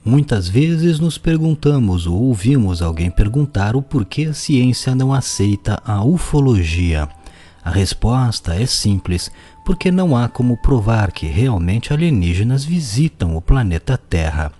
Muitas vezes nos perguntamos ou ouvimos alguém perguntar o porquê a ciência não aceita a ufologia. A resposta é simples, porque não há como provar que realmente alienígenas visitam o planeta Terra.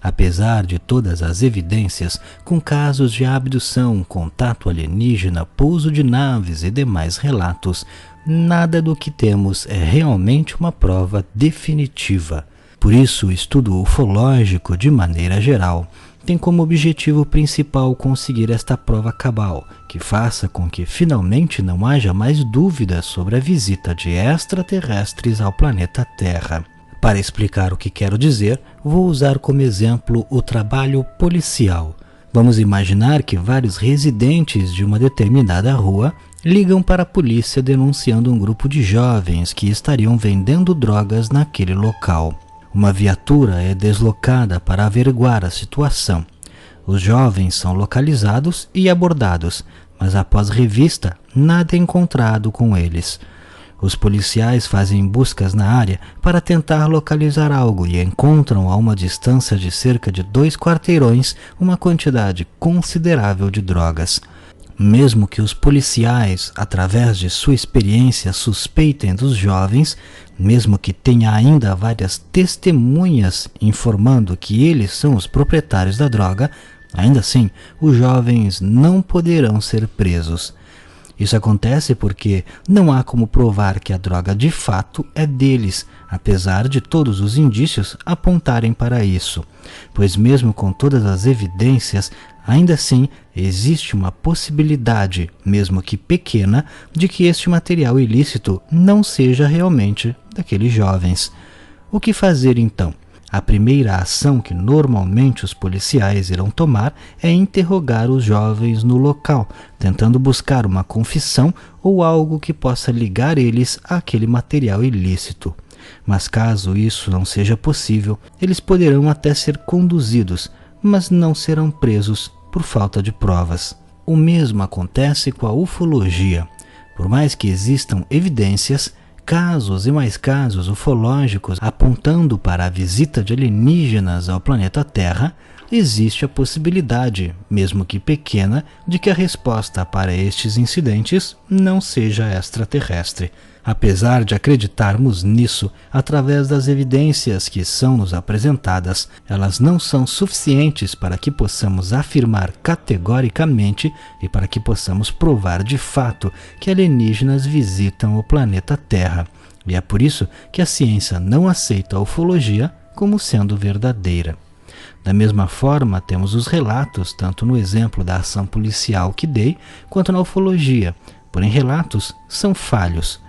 Apesar de todas as evidências, com casos de abdução, contato alienígena, pouso de naves e demais relatos, nada do que temos é realmente uma prova definitiva. Por isso, o estudo ufológico, de maneira geral, tem como objetivo principal conseguir esta prova cabal, que faça com que finalmente não haja mais dúvidas sobre a visita de extraterrestres ao planeta Terra. Para explicar o que quero dizer, vou usar como exemplo o trabalho policial. Vamos imaginar que vários residentes de uma determinada rua ligam para a polícia denunciando um grupo de jovens que estariam vendendo drogas naquele local. Uma viatura é deslocada para averiguar a situação. Os jovens são localizados e abordados, mas após revista, nada é encontrado com eles. Os policiais fazem buscas na área para tentar localizar algo e encontram a uma distância de cerca de 2 quarteirões uma quantidade considerável de drogas. Mesmo que os policiais, através de sua experiência, suspeitem dos jovens, mesmo que tenha ainda várias testemunhas informando que eles são os proprietários da droga, ainda assim, os jovens não poderão ser presos. Isso acontece porque não há como provar que a droga de fato é deles, apesar de todos os indícios apontarem para isso. Pois mesmo com todas as evidências, ainda assim existe uma possibilidade, mesmo que pequena, de que este material ilícito não seja realmente daqueles jovens. O que fazer então? A primeira ação que normalmente os policiais irão tomar é interrogar os jovens no local, tentando buscar uma confissão ou algo que possa ligar eles àquele material ilícito. Mas caso isso não seja possível, eles poderão até ser conduzidos, mas não serão presos por falta de provas. O mesmo acontece com a ufologia. Por mais que existam evidências, casos e mais casos ufológicos apontando para a visita de alienígenas ao planeta Terra, existe a possibilidade, mesmo que pequena, de que a resposta para estes incidentes não seja extraterrestre. Apesar de acreditarmos nisso, através das evidências que são nos apresentadas, elas não são suficientes para que possamos afirmar categoricamente e para que possamos provar de fato que alienígenas visitam o planeta Terra. E é por isso que a ciência não aceita a ufologia como sendo verdadeira. Da mesma forma, temos os relatos, tanto no exemplo da ação policial que dei, quanto na ufologia, porém relatos são falhos.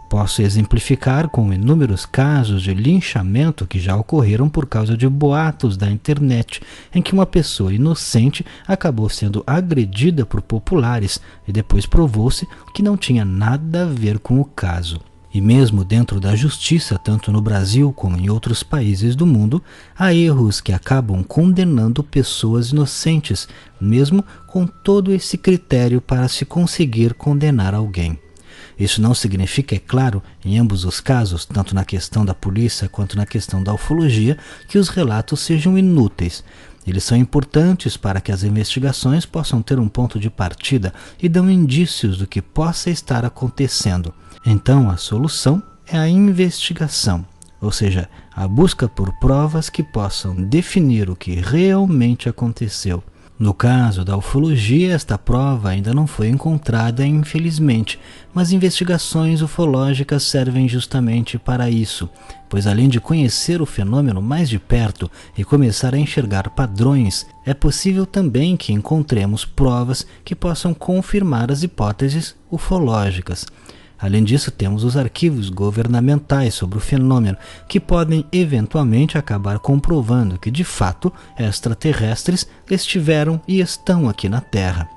Posso exemplificar com inúmeros casos de linchamento que já ocorreram por causa de boatos da internet, em que uma pessoa inocente acabou sendo agredida por populares e depois provou-se que não tinha nada a ver com o caso. E mesmo dentro da justiça, tanto no Brasil como em outros países do mundo, há erros que acabam condenando pessoas inocentes, mesmo com todo esse critério para se conseguir condenar alguém. Isso não significa, é claro, em ambos os casos, tanto na questão da polícia quanto na questão da ufologia, que os relatos sejam inúteis. Eles são importantes para que as investigações possam ter um ponto de partida e dão indícios do que possa estar acontecendo. Então, a solução é a investigação, ou seja, a busca por provas que possam definir o que realmente aconteceu. No caso da ufologia, esta prova ainda não foi encontrada, infelizmente, mas investigações ufológicas servem justamente para isso, pois além de conhecer o fenômeno mais de perto e começar a enxergar padrões, é possível também que encontremos provas que possam confirmar as hipóteses ufológicas. Além disso, temos os arquivos governamentais sobre o fenômeno, que podem eventualmente acabar comprovando que, de fato, extraterrestres estiveram e estão aqui na Terra.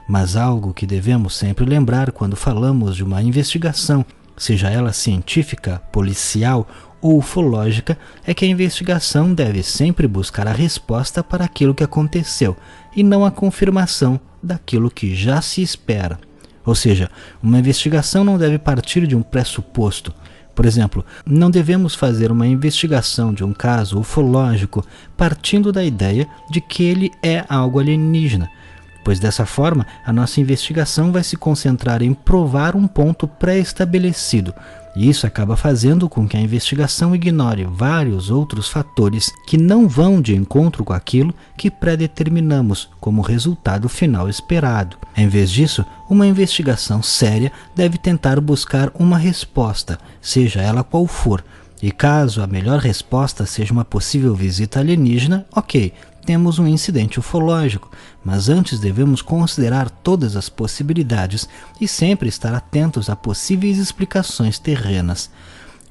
Mas algo que devemos sempre lembrar quando falamos de uma investigação, seja ela científica, policial ou ufológica, é que a investigação deve sempre buscar a resposta para aquilo que aconteceu, e não a confirmação daquilo que já se espera. Ou seja, uma investigação não deve partir de um pressuposto, Por exemplo, não devemos fazer uma investigação de um caso ufológico partindo da ideia de que ele é algo alienígena, pois dessa forma a nossa investigação vai se concentrar em provar um ponto pré-estabelecido, e isso acaba fazendo com que a investigação ignore vários outros fatores que não vão de encontro com aquilo que predeterminamos como resultado final esperado. Em vez disso, uma investigação séria deve tentar buscar uma resposta, seja ela qual for, e caso a melhor resposta seja uma possível visita alienígena, ok, temos um incidente ufológico, mas antes devemos considerar todas as possibilidades e sempre estar atentos a possíveis explicações terrenas.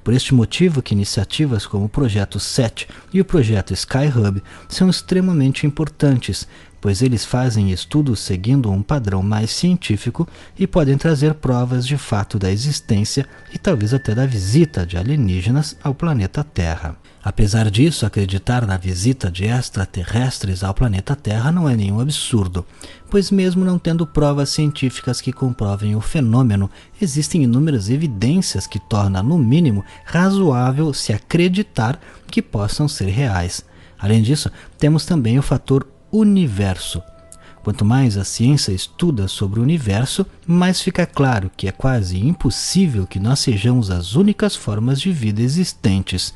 Por este motivo que iniciativas como o Projeto SET e o Projeto Skyhub são extremamente importantes, pois eles fazem estudos seguindo um padrão mais científico e podem trazer provas de fato da existência e talvez até da visita de alienígenas ao planeta Terra. Apesar disso, acreditar na visita de extraterrestres ao planeta Terra não é nenhum absurdo, pois mesmo não tendo provas científicas que comprovem o fenômeno, existem inúmeras evidências que tornam, no mínimo, razoável se acreditar que possam ser reais. Além disso, temos também o fator universo. Quanto mais a ciência estuda sobre o universo, mais fica claro que é quase impossível que nós sejamos as únicas formas de vida existentes.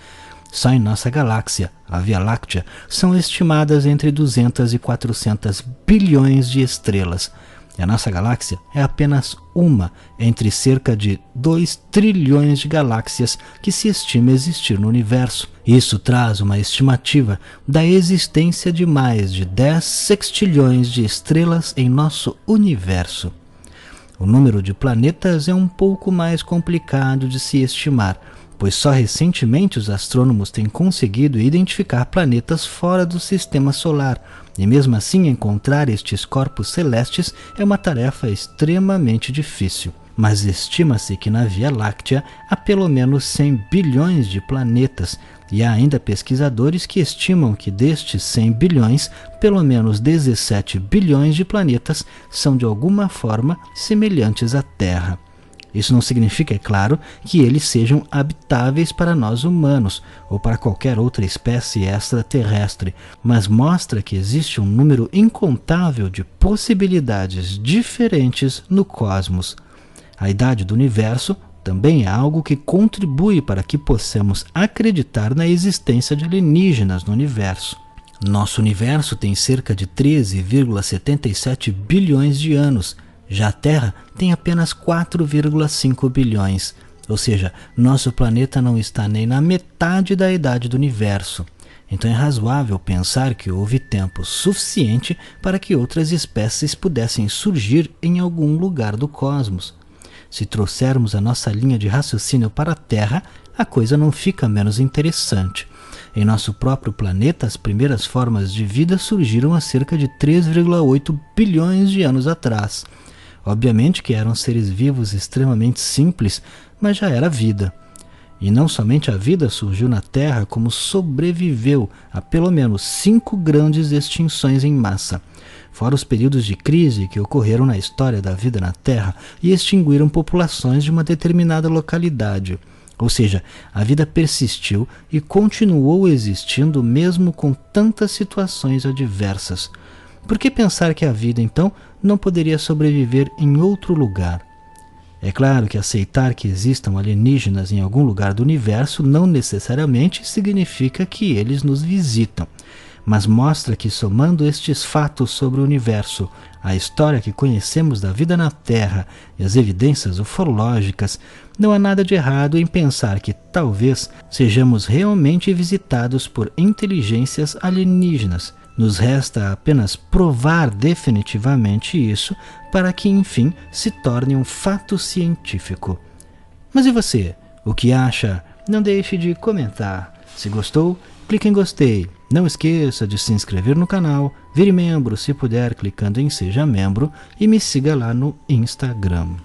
Só em nossa galáxia, a Via Láctea, são estimadas entre 200 e 400 bilhões de estrelas. E a nossa galáxia é apenas uma entre cerca de 2 trilhões de galáxias que se estima existir no universo. Isso traz uma estimativa da existência de mais de 10 sextilhões de estrelas em nosso universo. O número de planetas é um pouco mais complicado de se estimar, pois só recentemente os astrônomos têm conseguido identificar planetas fora do sistema solar, e mesmo assim encontrar estes corpos celestes é uma tarefa extremamente difícil. Mas estima-se que na Via Láctea há pelo menos 100 bilhões de planetas, e há ainda pesquisadores que estimam que destes 100 bilhões, pelo menos 17 bilhões de planetas são de alguma forma semelhantes à Terra. Isso não significa, é claro, que eles sejam habitáveis para nós humanos ou para qualquer outra espécie extraterrestre, mas mostra que existe um número incontável de possibilidades diferentes no cosmos. A idade do universo também é algo que contribui para que possamos acreditar na existência de alienígenas no universo. Nosso universo tem cerca de 13,77 bilhões de anos. Já a Terra tem apenas 4,5 bilhões, ou seja, nosso planeta não está nem na metade da idade do universo. Então é razoável pensar que houve tempo suficiente para que outras espécies pudessem surgir em algum lugar do cosmos. Se trouxermos a nossa linha de raciocínio para a Terra, a coisa não fica menos interessante. Em nosso próprio planeta, as primeiras formas de vida surgiram há cerca de 3,8 bilhões de anos atrás. Obviamente que eram seres vivos extremamente simples, mas já era vida. E não somente a vida surgiu na Terra, como sobreviveu a pelo menos 5 grandes extinções em massa, fora os períodos de crise que ocorreram na história da vida na Terra e extinguiram populações de uma determinada localidade. Ou seja, a vida persistiu e continuou existindo mesmo com tantas situações adversas. Por que pensar que a vida, então, não poderia sobreviver em outro lugar? É claro que aceitar que existam alienígenas em algum lugar do universo não necessariamente significa que eles nos visitam, mas mostra que, somando estes fatos sobre o universo, a história que conhecemos da vida na Terra e as evidências ufológicas, não há nada de errado em pensar que talvez sejamos realmente visitados por inteligências alienígenas. Nos resta apenas provar definitivamente isso para que, enfim, se torne um fato científico. Mas e você? O que acha? Não deixe de comentar. Se gostou, clique em gostei. Não esqueça de se inscrever no canal, vire membro se puder clicando em Seja Membro e me siga lá no Instagram.